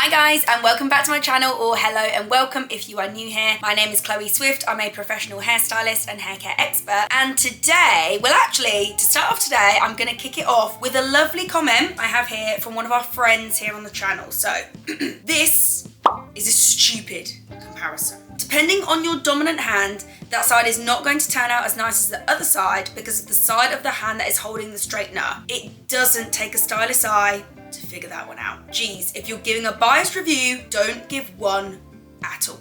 Hi guys, and welcome back to my channel, or hello and welcome if you are new here. My name is Chloe Swift. I'm a professional hairstylist and hair care expert, and today, well actually, to start off today, I'm gonna kick it off with a lovely comment I have here from one of our friends here on the channel. So, this is a stupid comparison. Depending on your dominant hand, that side is not going to turn out as nice as the other side because of the side of the hand that is holding the straightener. It doesn't take a stylist's eye to figure that one out. Geez, if you're giving a biased review, don't give one at all.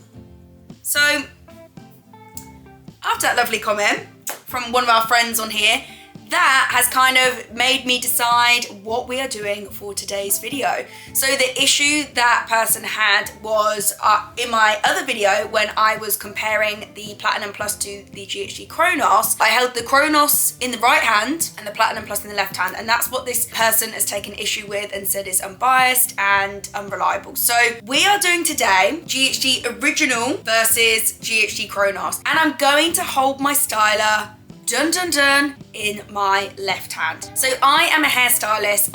So, after that lovely comment from one of our friends on here, that has kind of made me decide what we are doing for today's video. So the issue that person had was in my other video when I was comparing the Platinum Plus to the ghd Chronos, I held the Chronos in the right hand and the Platinum Plus in the left hand, and that's what this person has taken issue with and said is unbiased and unreliable. So we are doing today ghd Original versus ghd Chronos, and I'm going to hold my styler dun dun dun in my left hand. So I am a hairstylist,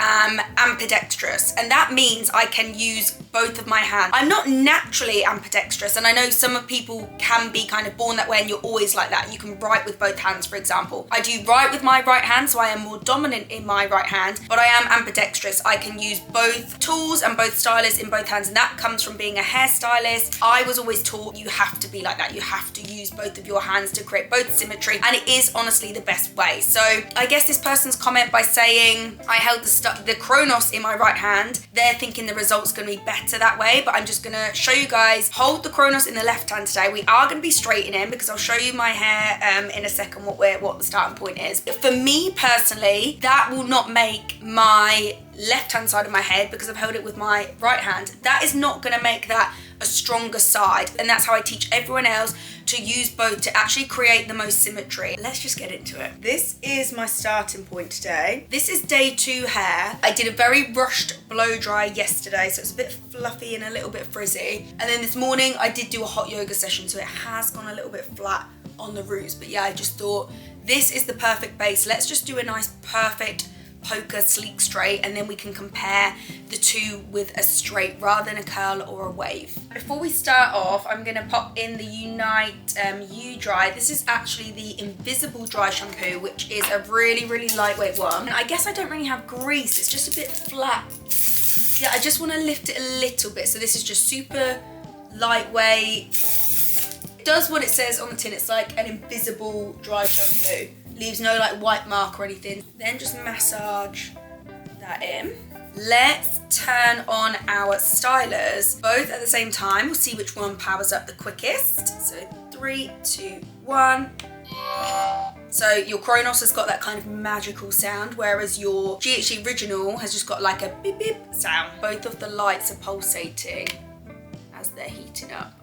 ambidextrous, and that means I can use both of my hands. I'm not naturally ambidextrous, and I know some people can be kind of born that way and you're always like that. You can write with both hands, for example. I do write with my right hand, so I am more dominant in my right hand, but I am ambidextrous. I can use both tools and both stylers in both hands, and that comes from being a hairstylist. I was always taught you have to be like that. You have to use both of your hands to create both symmetry, and it is honestly the best way. So I guess this person's comment by saying I held the Chronos in my right hand, they're thinking the result's going to be better that way, but I'm just going to show you guys, hold the Chronos in the left hand today. We are going to be straightening because I'll show you my hair in a second what the starting point is. But for me personally, that will not make my left hand side of my head, because I've held it with my right hand, that is not going to make that a stronger side, and that's how I teach everyone else to use both to actually create the most symmetry. Let's just get into it. This is my starting point today. This is day 2 hair. I did a very rushed blow dry yesterday, so it's a bit fluffy and a little bit frizzy, and then this morning I did do a hot yoga session, so it has gone a little bit flat on the roots. But yeah, I just thought this is the perfect base. Let's just do a nice perfect poker sleek straight, and then we can compare the two with a straight rather than a curl or a wave. Before we start off, I'm going to pop in the Unite U-Dry. This is actually the Invisible Dry Shampoo, which is a really lightweight one. And I guess I don't really have grease, it's just a bit flat. Yeah, I just want to lift it a little bit, so this is just super lightweight. It does what it says on the tin, it's like an invisible dry shampoo. Leaves no like white mark or anything. Then just massage that in. Let's turn on our stylers both at the same time. We'll see which one powers up the quickest. So 3, 2, 1. So your Chronos has got that kind of magical sound, whereas your ghd Original has just got like a beep beep sound. Both of the lights are pulsating as they're heating up.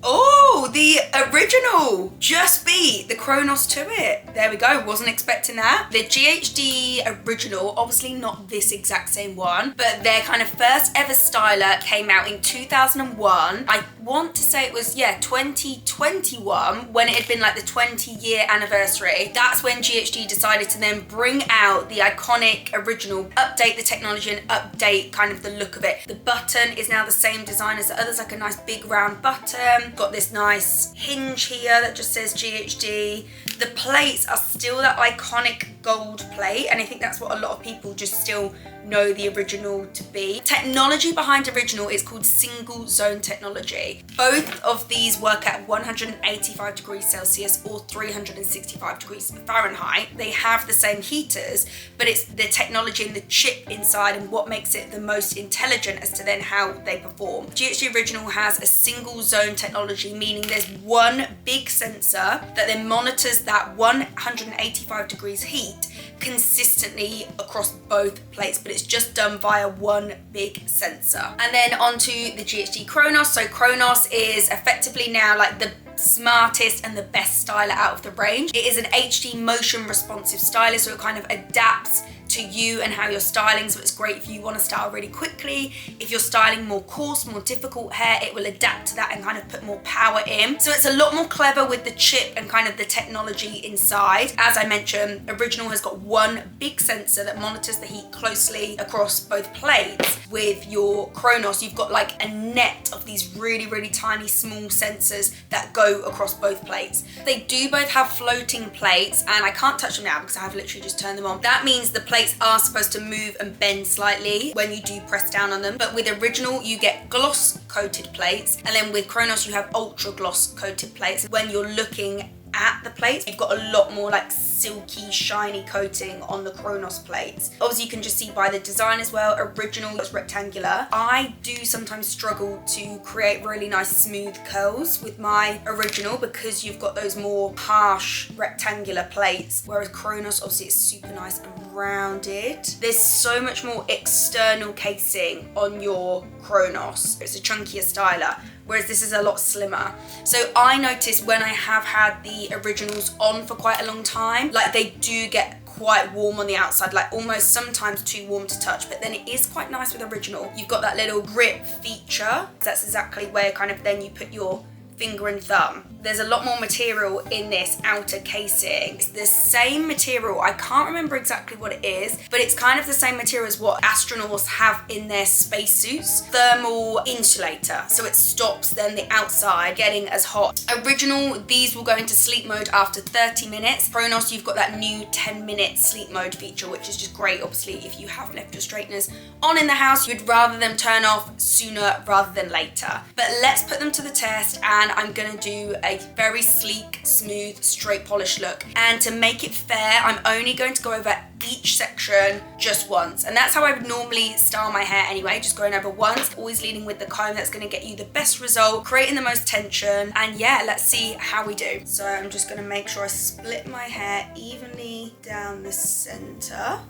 Oh, the Original just beat the Chronos to it. There we go, wasn't expecting that. The ghd Original, obviously not this exact same one, but their kind of first ever styler came out in 2001. I want to say it was, yeah, 2021, when it had been like the 20-year anniversary. That's when ghd decided to then bring out the iconic Original, update the technology and update kind of the look of it. The button is now the same design as the others, like a nice big round button. Got this nice hinge here that just says ghd. The plates are still that iconic gold plate, and I think that's what a lot of people just still know the Original to be. Technology behind Original is called single zone technology. Both of these work at 185 degrees Celsius or 365 degrees Fahrenheit. They have the same heaters, but it's the technology and the chip inside and what makes it the most intelligent as to then how they perform. ghd Original has a single zone technology, meaning there's one big sensor that then monitors that 185 degrees heat consistently across both plates, but it's just done via one big sensor. And then onto the ghd Chronos. So Chronos is effectively now like the smartest and the best styler out of the range. It is an HD motion responsive styler, so it kind of adapts to you and how you're styling. So it's great if you want to style really quickly. If you're styling more coarse, more difficult hair, it will adapt to that and kind of put more power in. So it's a lot more clever with the chip and kind of the technology inside. As I mentioned, Original has got one big sensor that monitors the heat closely across both plates. With your Chronos, you've got like a net of these really, really tiny small sensors that go across both plates. They do both have floating plates, and I can't touch them now because I have literally just turned them on. That means the plates are supposed to move and bend slightly when you do press down on them. But with Original, you get gloss coated plates, and then with Chronos, you have ultra gloss coated plates. When you're looking at the plates, you've got a lot more like silky shiny coating on the Chronos plates. Obviously you can just see by the design as well, Original is rectangular. I do sometimes struggle to create really nice smooth curls with my Original because you've got those more harsh rectangular plates, whereas Chronos obviously is super nice and rounded. There's so much more external casing on your Chronos. It's a chunkier styler, whereas this is a lot slimmer. So I noticed when I have had the Originals on for quite a long time, like they do get quite warm on the outside, like almost sometimes too warm to touch, but then it is quite nice with Original. You've got that little grip feature. That's exactly where kind of then you put your finger and thumb. There's a lot more material in this outer casing. It's the same material, I can't remember exactly what it is, but it's kind of the same material as what astronauts have in their spacesuits. Thermal insulator, so it stops then the outside getting as hot. Original, these will go into sleep mode after 30 minutes. Chronos, you've got that new 10-minute sleep mode feature, which is just great. Obviously, if you have left your straighteners on in the house, you'd rather them turn off sooner rather than later. But let's put them to the test, and I'm gonna do a very sleek, smooth, straight polish look. And to make it fair, I'm only going to go over each section just once. And that's how I would normally style my hair anyway, just going over once, always leading with the comb. That's gonna get you the best result, creating the most tension. And yeah, let's see how we do. So I'm just gonna make sure I split my hair evenly down the center,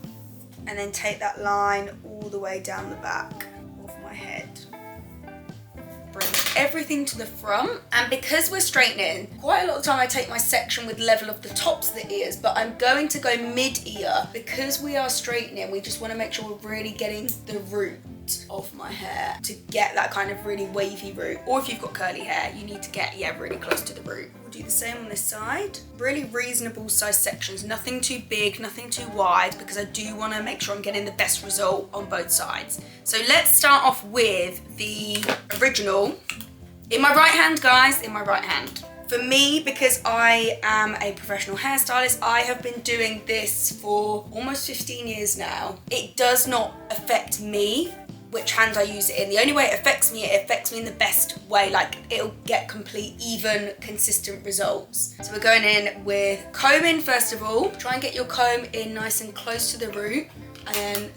and then take that line all the way down the back of my head. Bring everything to the front, and because we're straightening, quite a lot of the time I take my section with level of the tops of the ears, but I'm going to go mid-ear because we are straightening. We just want to make sure we're really getting the root of my hair to get that kind of really wavy root. Or if you've got curly hair, you need to get really close to the root. We'll do the same on this side. Really reasonable size sections, nothing too big, nothing too wide, because I do want to make sure I'm getting the best result on both sides. So let's start off with the Original in my right hand, guys, in my right hand. For me, because I am a professional hairstylist, I have been doing this for almost 15 years now. It does not affect me which hand I use it in. The only way it affects me in the best way, like it'll get complete, even, consistent results. So we're going in with comb in first of all. Try and get your comb in nice and close to the root, and then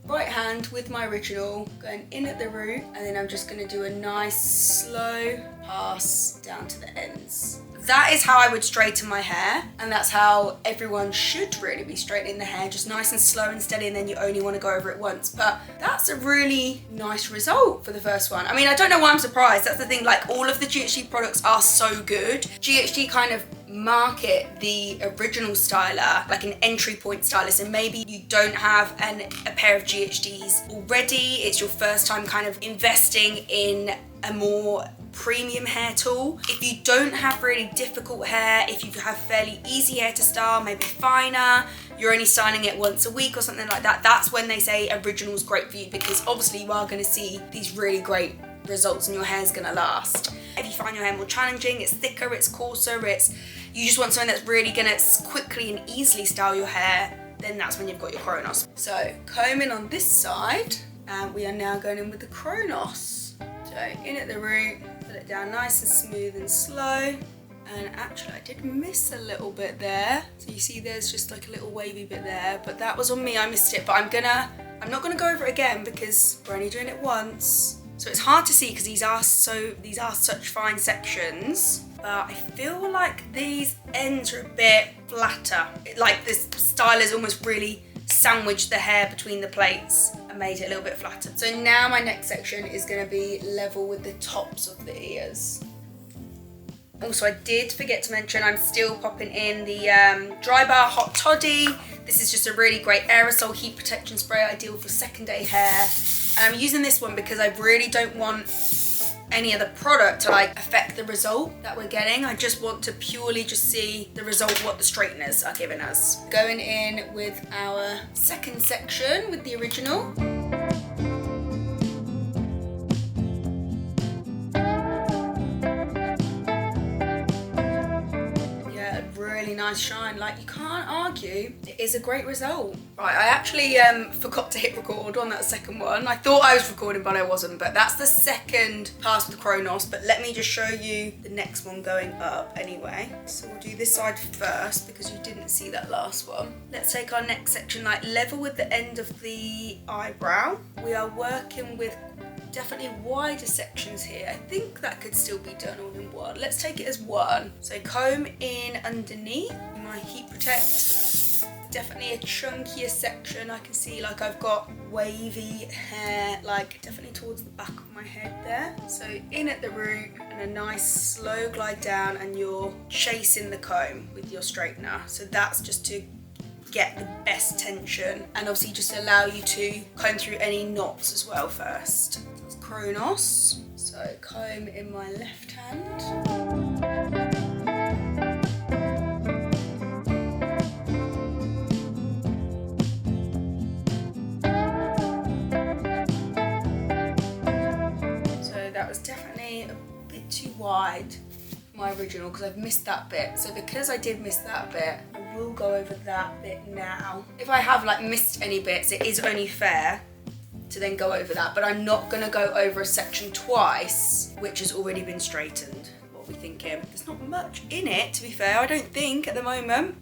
right hand with my Original going in at the root, and then I'm just going to do a nice slow pass down to the ends. That is how I would straighten my hair, and that's how everyone should really be straightening the hair, just nice and slow and steady, and then you only want to go over it once. But that's a really nice result for the first one. I mean, I don't know why I'm surprised. That's the thing, like all of the ghd products are so good. ghd kind of market the Original styler like an entry point stylist, and maybe you don't have a pair of ghds already, it's your first time kind of investing in a more premium hair tool. If you don't have really difficult hair, if you have fairly easy hair to style, maybe finer, you're only styling it once a week or something like that, that's when they say Original's great for you, because obviously you are going to see these really great results and your hair's going to last. If you find your hair more challenging, it's thicker, it's coarser, you just want something that's really going to quickly and easily style your hair, then that's when you've got your Chronos. So comb in on this side, and we are now going in with the Chronos. So in at the root, put it down nice and smooth and slow. And actually I did miss a little bit there. So you see there's just like a little wavy bit there, but that was on me, I missed it. But I'm not gonna go over it again because we're only doing it once. So it's hard to see because these are such fine sections. But I feel like these ends are a bit flatter. Like this styler's almost really sandwiched the hair between the plates and made it a little bit flatter. So now my next section is going to be level with the tops of the ears. Also, I did forget to mention I'm still popping in the Dry Bar Hot Toddy. This is just a really great aerosol heat protection spray, ideal for second day hair. And I'm using this one because I really don't want any of the product to like affect the result that we're getting. I just want to purely just see the result, what the straighteners are giving us. Going in with our second section with the original. Really nice shine, like you can't argue. It is a great result. Right, I actually forgot to hit record on that second one. I thought I was recording but I wasn't, but that's the second pass with Chronos, but let me just show you the next one going up anyway. So we'll do this side first because you didn't see that last one. Let's take our next section like level with the end of the eyebrow. We are working with definitely wider sections here. I think that could still be done all in one. Let's take it as one. So comb in underneath my heat protect. Definitely a chunkier section. I can see like I've got wavy hair, like definitely towards the back of my head there. So in at the root and a nice slow glide down, and you're chasing the comb with your straightener. So that's just to get the best tension and obviously just allow you to comb through any knots as well first. That's Chronos. So comb in my left hand. So that was definitely a bit too wide for my original because I've missed that bit. So because I did miss that bit, we'll go over that bit now. If I have like missed any bits, it is only fair to then go over that, but I'm not gonna go over a section twice, which has already been straightened. What are we thinking? There's not much in it, to be fair, I don't think, at the moment.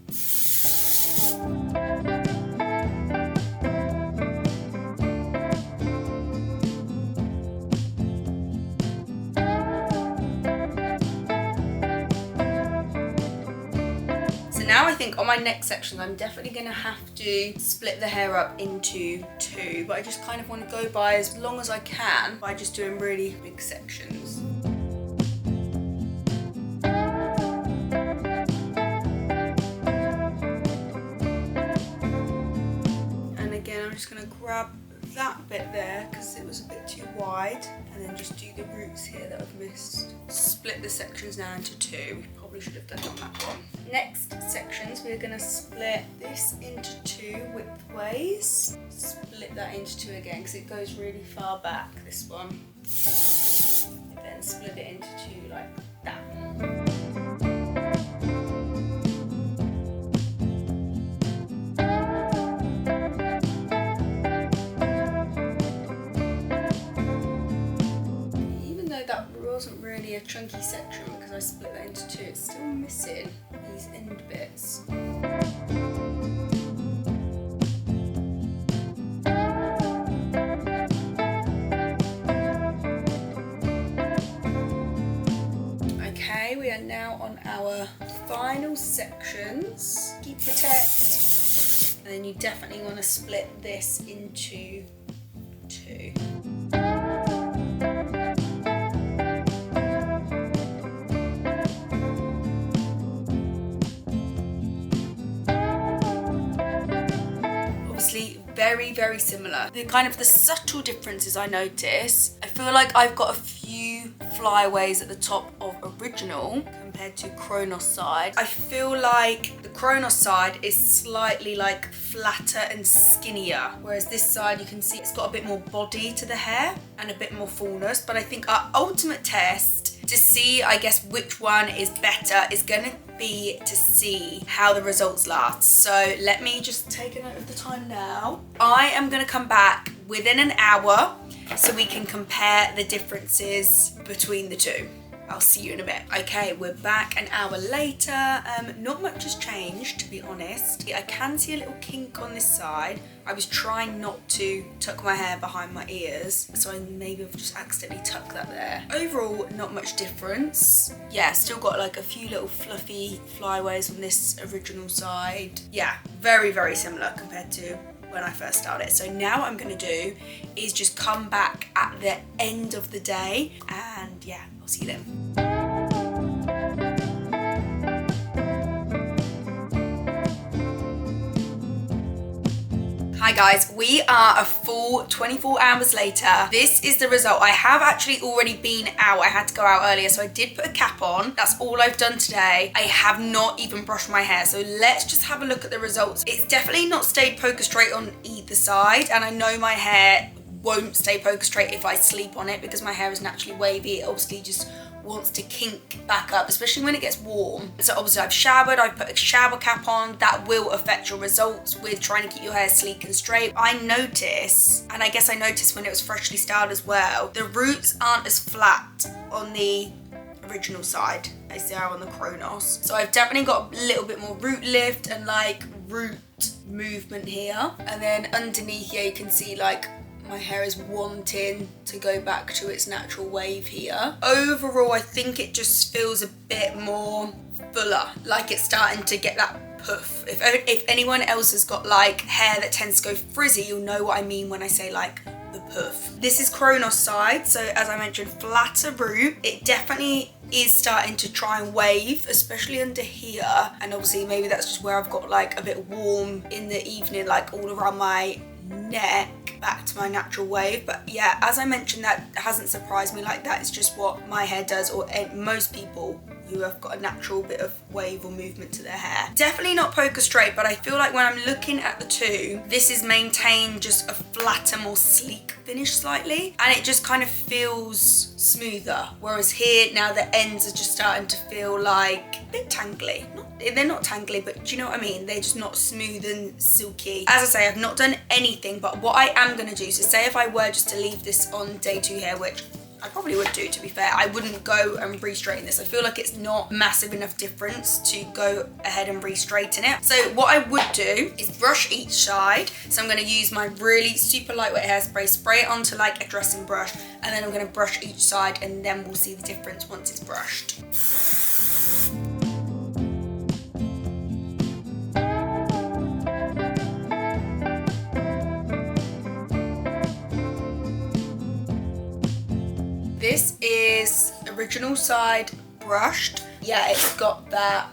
Now I think on my next section I'm definitely going to have to split the hair up into two, but I just kind of want to go by as long as I can by just doing really big sections. And again I'm just going to grab that bit there because it was a bit too wide, and then just do the roots here that I've missed. Split the sections now into two. We probably should have done it on that one. Next sections we're going to split this into two widthways. Split that into two again because it goes really far back, this one. And then split it into two like that. Wasn't really a chunky section because I split that into two. It's still missing these end bits. Okay, we are now on our final sections. Heat protect, and then you definitely want to split this into two. Very similar. The subtle differences I notice, I feel like I've got a few flyaways at the top of original compared to Chronos side. I feel like the Chronos side is slightly like flatter and skinnier, whereas this side you can see it's got a bit more body to the hair and a bit more fullness. But I think our ultimate test to see, I guess, which one is better is gonna be to see how the results last. So let me just take a note of the time now. I am gonna come back within an hour so we can compare the differences between the two. I'll see you in a bit. Okay, we're back an hour later. Not much has changed, to be honest. I can see a little kink on this side. I was trying not to tuck my hair behind my ears, so I maybe have just accidentally tucked that there. Overall, not much difference. Yeah, still got like a few little fluffy flyaways on this original side. Yeah, very similar compared to when I first started. So now what I'm gonna do is just come back at the end of the day, and yeah, I'll see you then. Hi guys, we are a full 24 hours later. This is the result. I have actually already been out. I had to go out earlier, so I did put a cap on. That's all I've done today. I have not even brushed my hair, so let's just have a look at the results. It's definitely not stayed poker straight on either side, and I know my hair won't stay poker straight if I sleep on it because my hair is naturally wavy. It obviously just wants to kink back up, especially when it gets warm. So obviously I've showered, I've put a shower cap on. That will affect your results with trying to keep your hair sleek and straight. I notice, and I guess I noticed when it was freshly styled as well, the roots aren't as flat on the original side as they are on the Chronos. So I've definitely got a little bit more root lift and like root movement here. And then underneath here you can see like my hair is wanting to go back to its natural wave here. Overall, I think it just feels a bit more fuller, like it's starting to get that puff. If anyone else has got like hair that tends to go frizzy, you'll know what I mean when I say like the puff. This is Chronos side, so as I mentioned, flatter root. It definitely is starting to try and wave, especially under here. And obviously maybe that's just where I've got like a bit warm in the evening, like all around my neck, back to my natural wave. But yeah, as I mentioned, that hasn't surprised me. Like that is just what my hair does, or most people who have got a natural bit of wave or movement to their hair. Definitely not poker straight, but I feel like when I'm looking at the two, this is maintained just a flatter, more sleek finish slightly, and it just kind of feels smoother. Whereas here now the ends are just starting to feel like a bit tangly. They're not tangly, but do you know what I mean? They're just not smooth and silky. As I say, I've not done anything, but what I am gonna do, so say if I were just to leave this on day 2 hair, which I probably would do, to be fair, I wouldn't go and re-straighten this. I feel like it's not massive enough difference to go ahead and re-straighten it. So what I would do is brush each side. So I'm gonna use my really super lightweight hairspray, spray it onto like a dressing brush, and then I'm gonna brush each side, and then we'll see the difference once it's brushed. This is original side brushed. Yeah, it's got that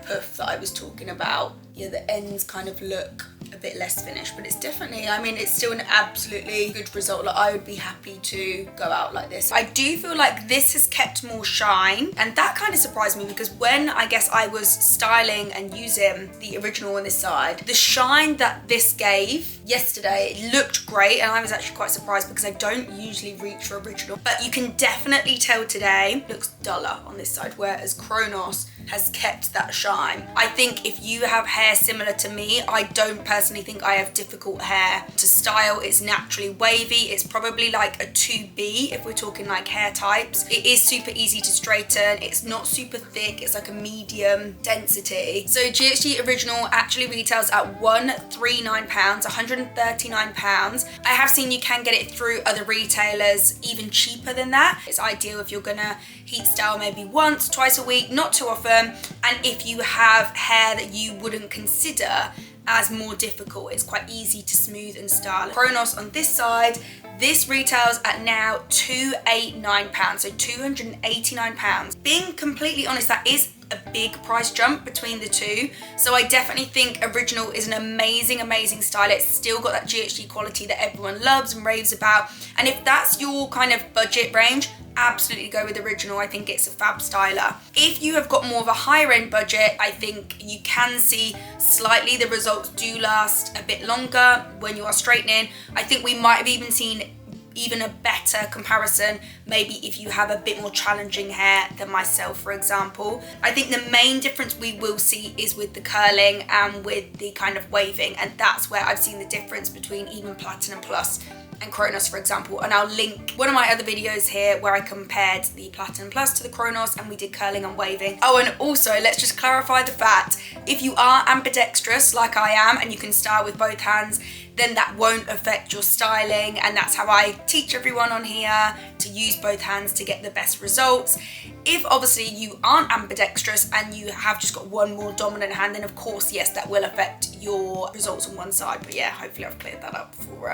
puff that I was talking about. Yeah, the ends kind of look a bit less finished, but it's definitely, I mean, it's still an absolutely good result. Like I would be happy to go out like this. I do feel like this has kept more shine, and that kind of surprised me because when I guess I was styling and using the original on this side, the shine that this gave yesterday, it looked great, and I was actually quite surprised because I don't usually reach for original, but you can definitely tell today it looks duller on this side, whereas Chronos has kept that shine. I think if you have hair similar to me, I don't personally think I have difficult hair to style. It's naturally wavy. It's probably like a 2B if we're talking like hair types. It is super easy to straighten. It's not super thick. It's like a medium density. So ghd Original actually retails at £139, £139. I have seen you can get it through other retailers even cheaper than that. It's ideal if you're gonna heat style maybe once, twice a week, not too often. And if you have hair that you wouldn't consider as more difficult, it's quite easy to smooth and style. Chronos on this side, this retails at now £289, so £289. Being completely honest, that is a big price jump between the two. So I definitely think Original is an amazing, amazing style. It's still got that ghd quality that everyone loves and raves about. And if that's your kind of budget range, absolutely go with Original. I think it's a fab styler. If you have got more of a higher end budget, I think you can see slightly the results do last a bit longer when you are straightening. I think we might have even seen even a better comparison maybe if you have a bit more challenging hair than myself, for example. I think the main difference we will see is with the curling and with the kind of waving, and that's where I've seen the difference between even Platinum Plus and Chronos, for example. And I'll link one of my other videos here where I compared the Platinum Plus to the Chronos and we did curling and waving. Oh, and also let's just clarify the fact, if you are ambidextrous like I am and you can style with both hands, then that won't affect your styling, and that's how I teach everyone on here to use both hands to get the best results. If obviously you aren't ambidextrous and you have just got one more dominant hand, then of course, yes, that will affect your results on one side. But yeah, hopefully I've cleared that up for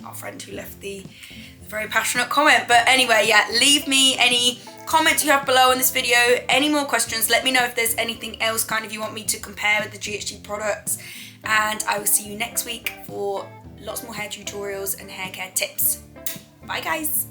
our friend who left the very passionate comment. But anyway, yeah, leave me any comments you have below on this video, any more questions. Let me know if there's anything else kind of you want me to compare with the ghd products. and I will see you next week for lots more hair tutorials and hair care tips. Bye guys.